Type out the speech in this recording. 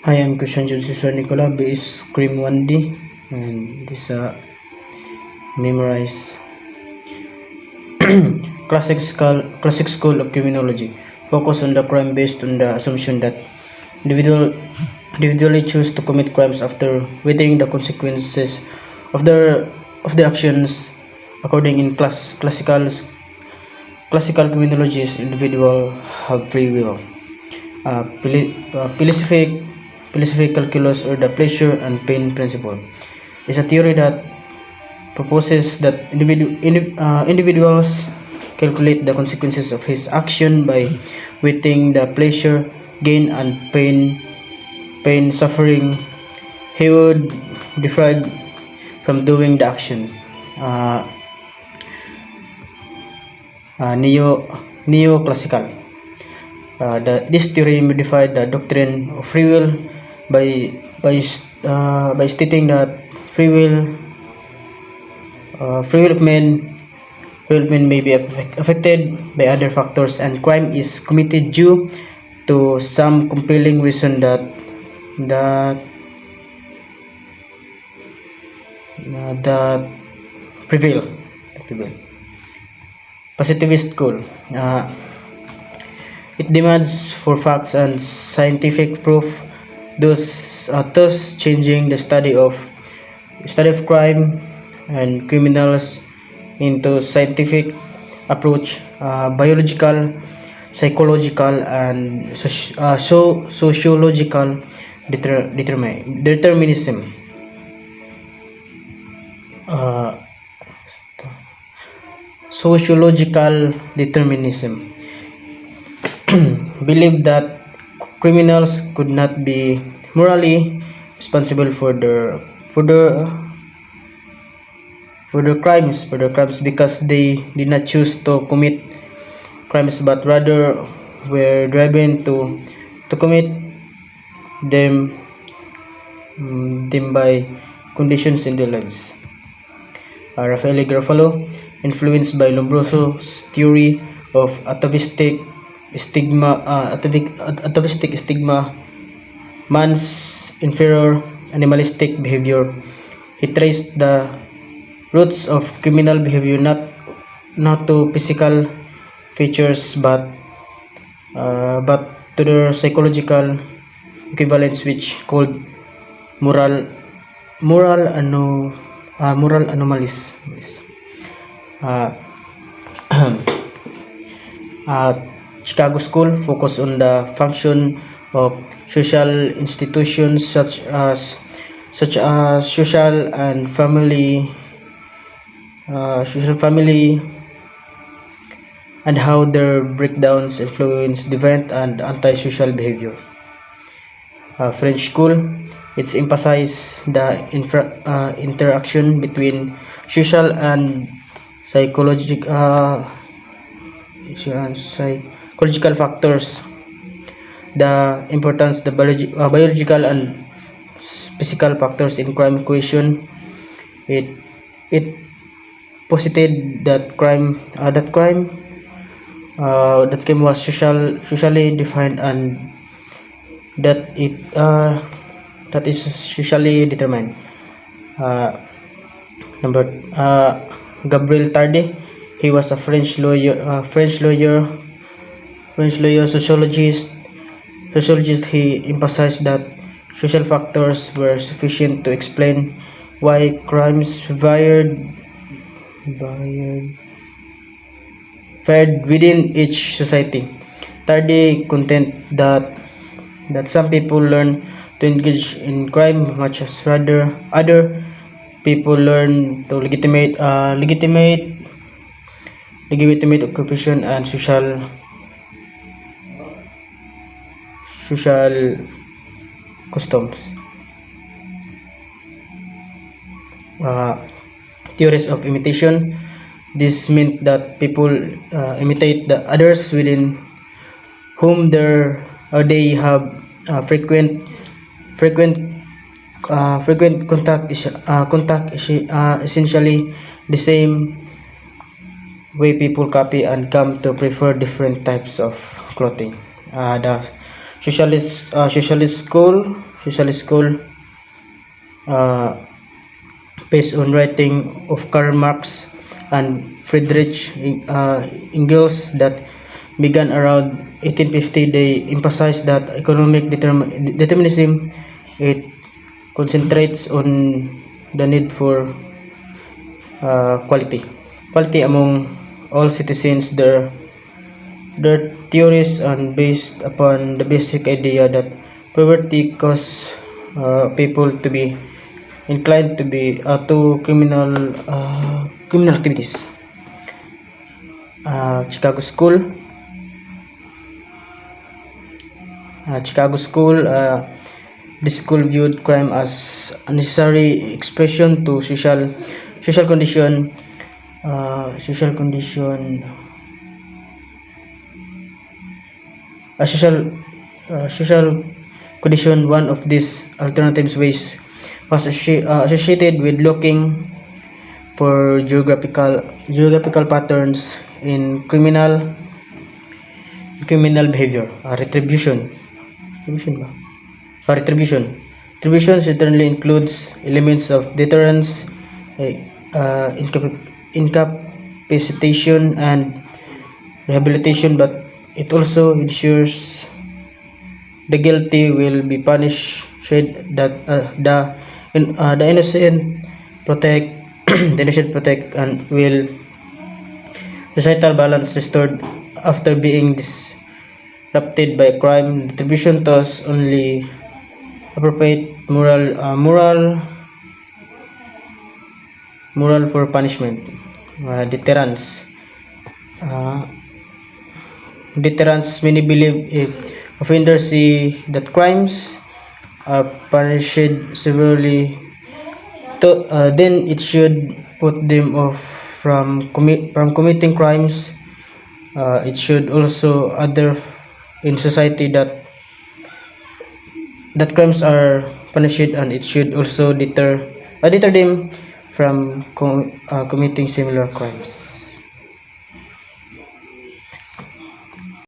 Hi, I'm Christian Joseph Nicola, base Cream 1D, and this memorize classic school of criminology. Focus on the crime based on the assumption that individual individually choose to commit crimes after weighing the consequences of their actions. According in classical criminology, individual have free will. Philosophic calculus, or the pleasure and pain principle, is a theory that proposes that individuals calculate the consequences of his action by weighting the pleasure, gain, and pain suffering he would defraud from doing the action. Uh, Neoclassical. This theory modified the doctrine of free will by stating that free will free will of men may be affected by other factors, and crime is committed due to some compelling reason that that prevail. Positivist school. It demands for facts and scientific proof, thus changing the study of crime and criminals into scientific approach, biological, psychological, and sociological determinism. Uh, Sociological determinism believed that criminals could not be morally responsible for their crimes because they did not choose to commit crimes, but rather were driven to commit them them by conditions in their lives. Raffaele Garofalo, influenced by Lombroso's theory of atavistic stigma, man's inferior animalistic behavior. He traced the roots of criminal behavior not to physical features, but to their psychological equivalents, which called moral moral anomalies. Uh, Chicago School focused on the function of social institutions such as social family, and how their breakdowns influence deviant and antisocial behavior. French School, it emphasized the interaction between social and psychological psychological factors, the importance the biological and physical factors in crime equation. It posited that crime was socially defined, and that is socially determined. Uh, number Gabriel Tarde, he was a French lawyer, sociologist. He emphasized that social factors were sufficient to explain why crimes varied within each society. Tarde contend that some people learn to engage in crime much as rather other people learn to legitimate occupation and social customs. Uh, Theories of imitation. This meant that people imitate the others within whom they have frequent contact essentially the same way people copy and come to prefer different types of clothing. The socialist school social school, uh, based on writing of Karl Marx and Friedrich Engels that began around 1850. They emphasized that economic determinism, it concentrates on the need for quality among all citizens. Their theories are based upon the basic idea that poverty causes people to be inclined to be to criminal activities. Chicago School. Chicago School. This school viewed crime as a necessary expression to social condition. Social condition. A social condition. One of these alternative ways was associated with looking for geographical patterns in criminal behavior. Retribution certainly includes elements of deterrence, incapacitation, and rehabilitation, but it also ensures the guilty will be punished, that the innocent protect the innocent protect, and will societal balance restored after being disrupted by crime. Retribution thus only appropriate moral for punishment. Deterrence. Uh, Deterrence. Many believe if offenders see that crimes are punished severely, then it should put them off from committing crimes. It should also other in society that crimes are punished, and it should also deter them from committing similar crimes.